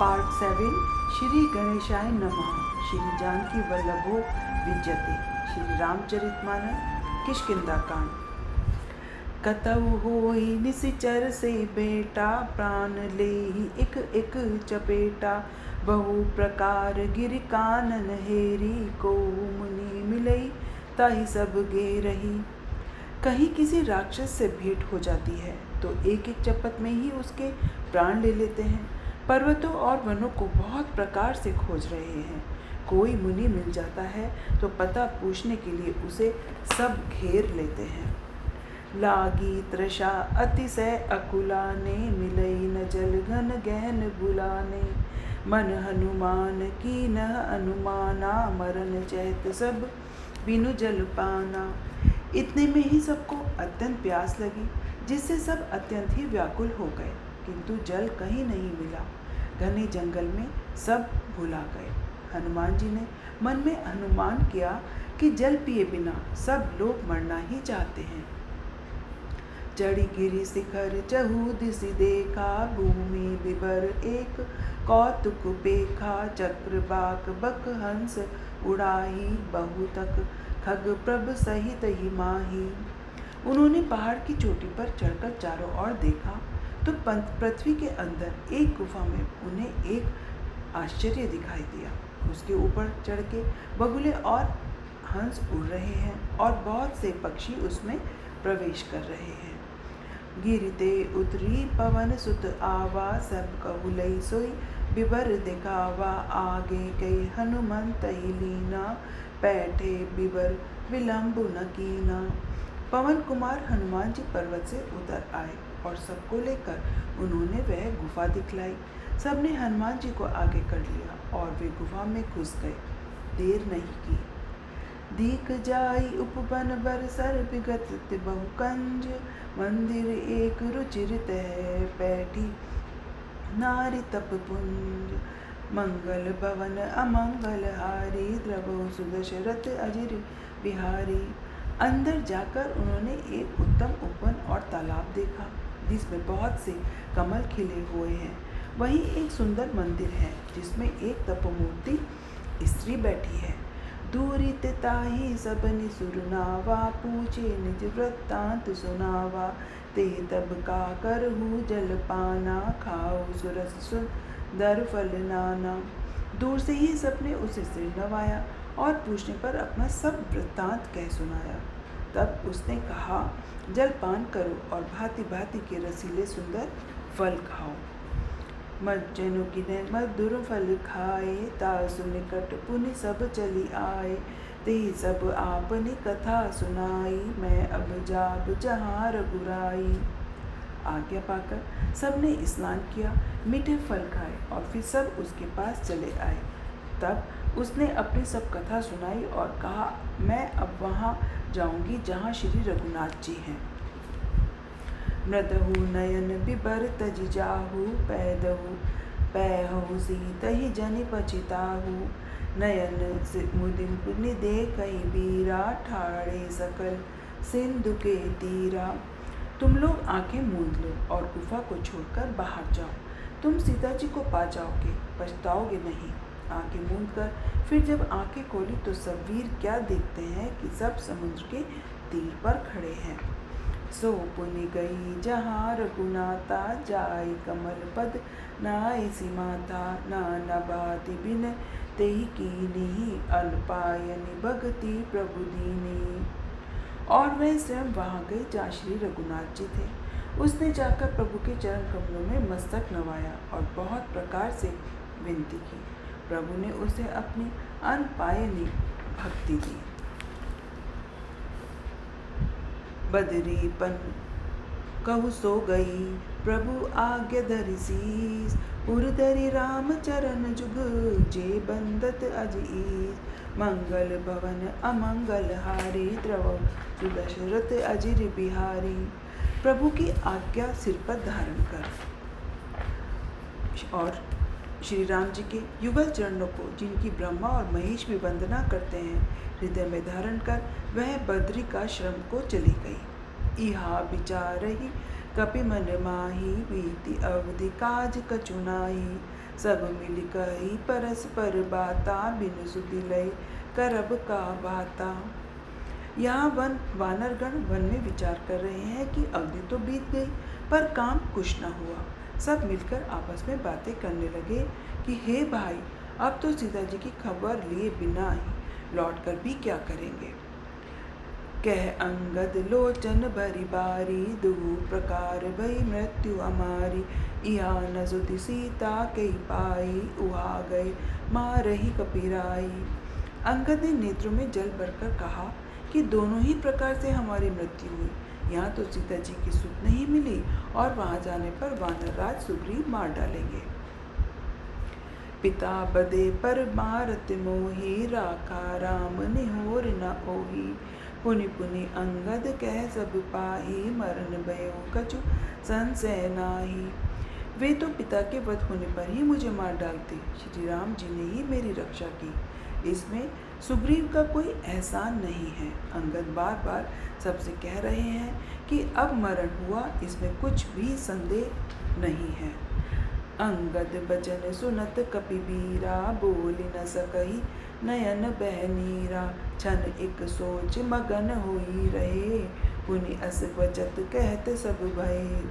Part 7 Shri गणेशाय नमः। श्री जानकी वल्लभो विजयते। श्री रामचरितमानस किष्किंधाकांड। कतहु होई निशिचर से बेटा, प्राण लेहि एक एक चपेटा। बहु प्रकार गिर कानन हेरी, को मुनि मिलई ताहि सब गे रही। कहीं किसी राक्षस से भेंट हो जाती है तो एक एक चपत में ही उसके प्राण ले लेते हैं। पर्वतों और वनों को बहुत प्रकार से खोज रहे हैं। कोई मुनि मिल जाता है तो पता पूछने के लिए उसे सब घेर लेते हैं। लागी तृषा अतिशय अकुलाने, मिलई न जल घन गहन बुलाने। मन हनुमान की न अनुमाना, मरन चहत सब बिनु जल पाना। इतने में ही सबको अत्यंत प्यास लगी, जिससे सब अत्यंत ही व्याकुल हो गए, किंतु जल कहीं नहीं मिला। घने जंगल में सब भुला गए। हनुमान जी ने मन में अनुमान किया कि जल पिए बिना सब लोग मरना ही चाहते हैं। चढ़ी गिरि शिखर चहु दिसि देखा, भूमि बिबर एक कौतुक पेखा। चक्र बाक बक हंस उड़ाही, बहु तक खग प्रभ सहित ही माही। उन्होंने पहाड़ की चोटी पर चढ़कर चारों ओर देखा तो पृथ्वी के अंदर एक गुफा में उन्हें एक आश्चर्य दिखाई दिया। उसके ऊपर चढ़ के बगुले और हंस उड़ रहे हैं और बहुत से पक्षी उसमें प्रवेश कर रहे हैं। गिरते उतरी पवन सुत आवा, सब कहु लई सोई बिबर दिखावा। आगे कई हनुमंत ही लीना, बैठे बिबर विलंब न कीना। पवन कुमार हनुमान जी पर्वत से उतर आए और सबको लेकर उन्होंने वह गुफा दिखलाई। सबने हनुमान जी को आगे कर लिया और वे गुफा में घुस गए। देर नहीं की। दीख जाई उपवन बरसर, विगत बहु कंज। मंदिर एक रुचिर तह, बैठी नारी तप पुंज। मंगल भवन अमंगल हारी, द्रवहु सुदशरथ अजिर बिहारी। अंदर जाकर उन्होंने एक उत्तम उपवन और तालाब देखा, जिसमें बहुत से कमल खिले हुए हैं। वहीं एक सुंदर मंदिर है, जिसमें एक तपोमूर्ति स्त्री बैठी है। दूरी ताही सबनि सुरनावा, पूछे निज वृत्तांत सुनावा। ते तब का करहु जल पाना, खाओ सुरस सुंदर फल नाना। दूर से ही सबने उसे सिर नवाया और पूछने पर अपना सब वृत्तांत कह सुनाया। तब उसने कहा, जल पान करो और भांति भांति के रसीले सुंदर फल खाओ। मज्जनों की ने मधुर फल खाए, तासु निकट पुनि सब चली आए। ते सब आपनी कथा सुनाई, मैं अब जाब जहाँ रघुराई। आज्ञा पाकर सबने स्नान किया, मीठे फल खाए और फिर सब उसके पास चले आए। तब उसने अपनी सब कथा सुनाई और कहा, मैं अब वहाँ जाऊंगी जहाँ श्री रघुनाथ जी हैं। मृदहु नयन बिबर तजि जाहु, पैदहु पैहु सीतहि जनि पछिताहु। नयन मुदिन पुनि देखहि बीरा, ठाड़े सकल सिंधु के तीरा। तुम लोग आंखें मूंद लो और गुफा को छोड़कर बाहर जाओ, तुम सीता जी को पा जाओगे, पछताओगे नहीं। आंखें मूंद कर फिर जब आंखें खोली तो सब वीर क्या देखते हैं कि सब समुद्र के तीर पर खड़े हैं। सो पुनि गई जहाँ रघुनाथा, जाई कमल पद नाय सीमाता। नाना बाति बिन तेहि कीन्ही, अल्पायनि भगति प्रभु दीनी। और वह स्वयं वहाँ गई जहाँ श्री रघुनाथ जी थे। उसने जाकर प्रभु के चरण कमलों में मस्तक नवाया और बहुत प्रकार से विनती की। प्रभु ने उसे अपनी अनपायनी भक्ति दी। बदरीपन कहु सो गई, प्रभु आज्ञा धरि सीस। उरधरि राम चरण जुग, जे बंदत अजीज। मंगल भवन अमंगल हारी, द्रवहु सुदशरथ अजिर बिहारी। प्रभु की आज्ञा सिर पर धारण कर और श्री राम जी के युगल चरणों को, जिनकी ब्रह्मा और महेश भी वंदना करते हैं, हृदय में धारण कर वह बद्री का श्रम को चली गई। इहा विचारहि कपि मन माही, बीती अवधि काज कछु नाही। सब मिल कही परस्पर बाता, बिन सुधि लय करब का बाता। यहाँ वानरगण वन में विचार कर रहे हैं कि अवधि तो बीत गई पर काम कुछ न हुआ। सब मिलकर आपस में बातें करने लगे कि हे भाई, अब तो सीता जी की खबर लिए बिना ही लौट कर भी क्या करेंगे। कह अंगद लोचन भरी बारी, दुहु प्रकार भई मृत्यु हमारी। इहा न सुधि सीता कई पाई, उहा गए मारही कपिराई। अंगद ने नेत्रों में जल भरकर कहा कि दोनों ही प्रकार से हमारी मृत्यु हुई। यहाँ तो सीता जी की सुध नहीं मिली और वहाँ जाने पर वानरराज सुग्रीव मार डालेंगे। पिता बदे पर मारत मोही, राखा राम निहोर न ओही। पुनि पुनि अंगद कह सब पाही, मरण भयो कछु संशय नाही। वे तो पिता के वध होने पर ही मुझे मार डालते, श्री राम जी ने ही मेरी रक्षा की, इसमें सुग्रीव का कोई एहसान नहीं है। अंगद बार बार सबसे कह रहे हैं कि अब मरण हुआ, इसमें कुछ भी संदेह नहीं है। अंगद बचन सुनत कपिबीरा, बोल न सकही नयन बह नीरा। छन एक सोच मगन होई रहे, पुनि अस बचत कहत सब भये।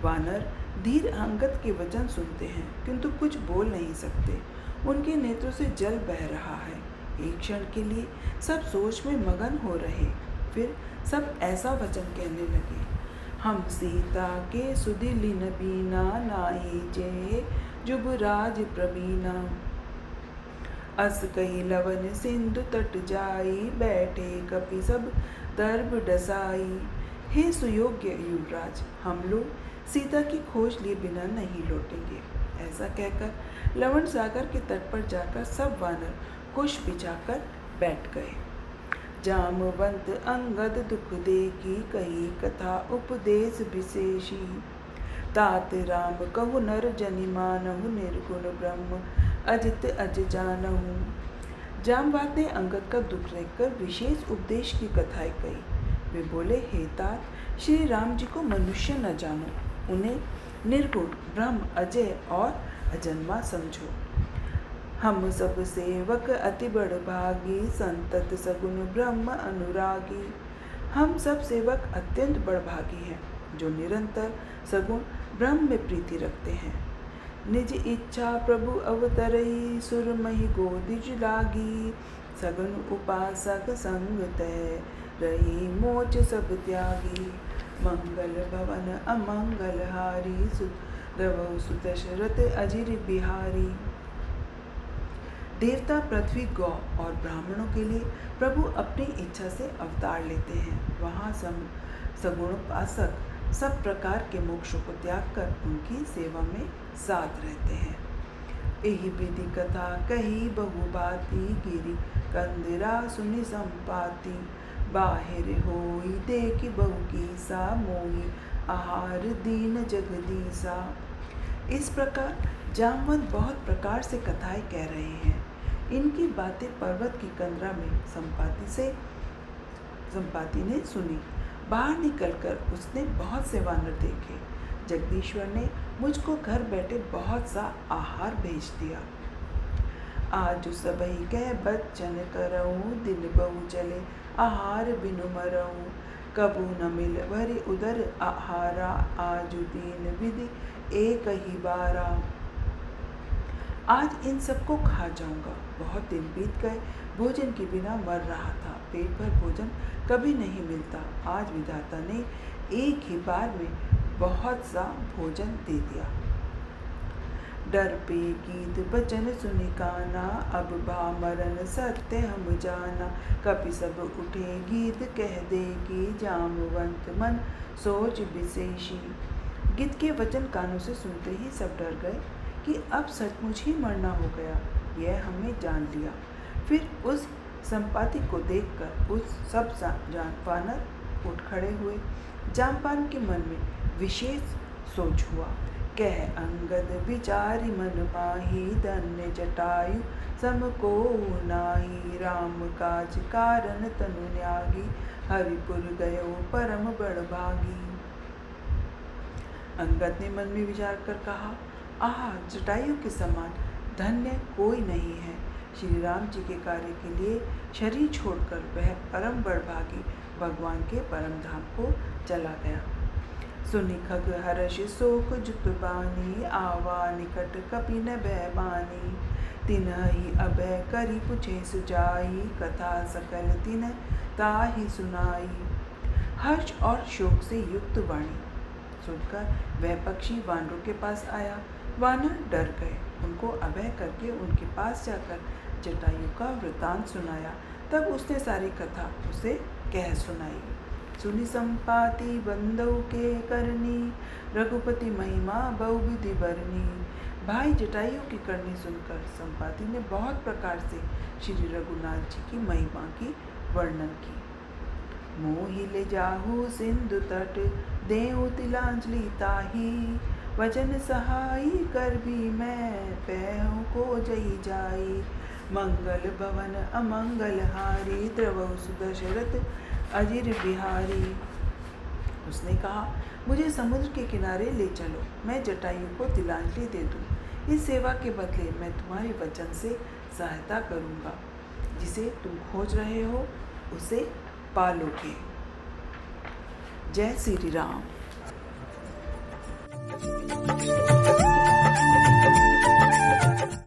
वानर धीर अंगद के वचन सुनते हैं किंतु कुछ बोल नहीं सकते। उनके नेत्रों से जल बह रहा है। एक क्षण के लिए सब सोच में मगन हो रहे, फिर सब ऐसा वचन कहने लगे। हम सीता के सुधि लीन बीना, नाई जे जुबराज प्रवीणा। अस कही लवन सिंधु तट जाई, बैठे कपि सब दर्भ डसाई। हे सुयोग्य युवराज, हम लोग सीता की खोज लिए बिना नहीं लौटेंगे। ऐसा कहकर लवण सागर के तट पर जाकर सब वानर कुश बिछाकर बैठ गए। जामवंत अंगद दुख देखी, कही कथा उपदेश विशेषी। तात राम कहु नर जनि मानहु, निर्गुण ब्रह्म अजित अज जानहु। जामवंत ने अंगद का दुख देखकर विशेष उपदेश की कथाएं कही। वे बोले, हे तात, श्री राम जी को मनुष्य न जानो, उन्हें निर्गुण ब्रह्म अजय और अजन्मा समझो। हम सब सेवक अति बड़ भागी, संतत सगुन ब्रह्म अनुरागी। हम सब सेवक अत्यंत बड़भागी हैं, जो निरंतर सगुण ब्रह्म में प्रीति रखते हैं। निज इच्छा प्रभु अवतरई, सुरमहि गोदिज लागी। सगुन उपासक संग तय, रही मोच सब त्यागी। मंगल भवन अमंगल हारी, सुरवहु सुत दशरथ अजिर बिहारी। देवता पृथ्वी, गौ और ब्राह्मणों के लिए प्रभु अपनी इच्छा से अवतार लेते हैं। वहाँ सगुणोपासक सब प्रकार के मोक्षों को त्याग कर उनकी सेवा में साथ रहते हैं। एहि विधि कथा कही बहुबाती, गिरि कंदिरा सुनि संपाति। बाहिर होई देखि बहु कीसा, मोहि आहार दीन जगदीसा। इस प्रकार जामवंत बहुत प्रकार से कथाएं कह रहे हैं। इनकी बातें पर्वत की कंदरा में संपाति ने सुनी। बाहर निकलकर उसने बहुत से वानर देखे। जगदीश्वर ने मुझको घर बैठे बहुत सा आहार भेज दिया। आज सबही कह बच्चन करऊँ, दिन बहु चले आहार बिनु मरऊँ। कबू न मिल भरी उदर आहारा, आजु दीन विधि एक ही बारा। आज इन सबको खा जाऊंगा। बहुत दिन बीत गए, भोजन के बिना मर रहा था। पेट भर भोजन कभी नहीं मिलता। आज विधाता ने एक ही बार में बहुत सा भोजन दे दिया। डर पे गीत बचन सुनि काना, अब भा मरन सत्य हम जाना। कपि सब उठे गीत कह दे कि, जामवंत मन सोच विशेषी। गीत के वचन कानों से सुनते ही सब डर गए कि अब सचमुच ही मरना हो गया। यह हमने जान लिया। फिर उस संपाति को देखकर उस सब वानर उठ खड़े हुए। जामपान के मन में विशेष सोच हुआ। कह अंगद विचारी मन माही, धन्य जटायु सम को नाही। राम काज कारण तनु न्यागी, हरिपुर गयो परम बड़ भागी। अंगद ने मन में विचार कर कहा, आह, जटायु के समान धन्य कोई नहीं है। श्री राम जी के कार्य के लिए शरीर छोड़कर वह परम बड़भागी भगवान के परम धाम को चला गया। सुनि खग हर्ष शोक जुत बानी, आवा निकट कपिन बैबानी। तिन्हि अभय करि पुछे सुजाई, कथा सकल तिन ताहि सुनाई। हर्ष और शोक से युक्त वाणी सुनकर वह पक्षी वानरों के पास आया। वानर डर गए। उनको अभय करके उनके पास जाकर जटायु का वृतांत सुनाया। तब उसने सारी कथा उसे कह सुनाई। सुनि संपाति बंधु के करनी, रघुपति महिमा बहुविधि बरनी। भाई जटायु की करनी सुनकर संपाति ने बहुत प्रकार से श्री रघुनाथ जी की महिमा की वर्णन की। मोहि ले जाहु सिंधु तट, देहु तिलांजलि ताही। वचन सहाई कर भी मैं, पैहु को जई जाई। मंगल भवन अमंगल हारी, द्रवहु सुदशरथ अजिर बिहारी। उसने कहा, मुझे समुद्र के किनारे ले चलो, मैं जटायु को तिलांजलि दे दूं। इस सेवा के बदले मैं तुम्हारे वचन से सहायता करूंगा। जिसे तुम खोज रहे हो उसे पालोगे। जय श्री राम।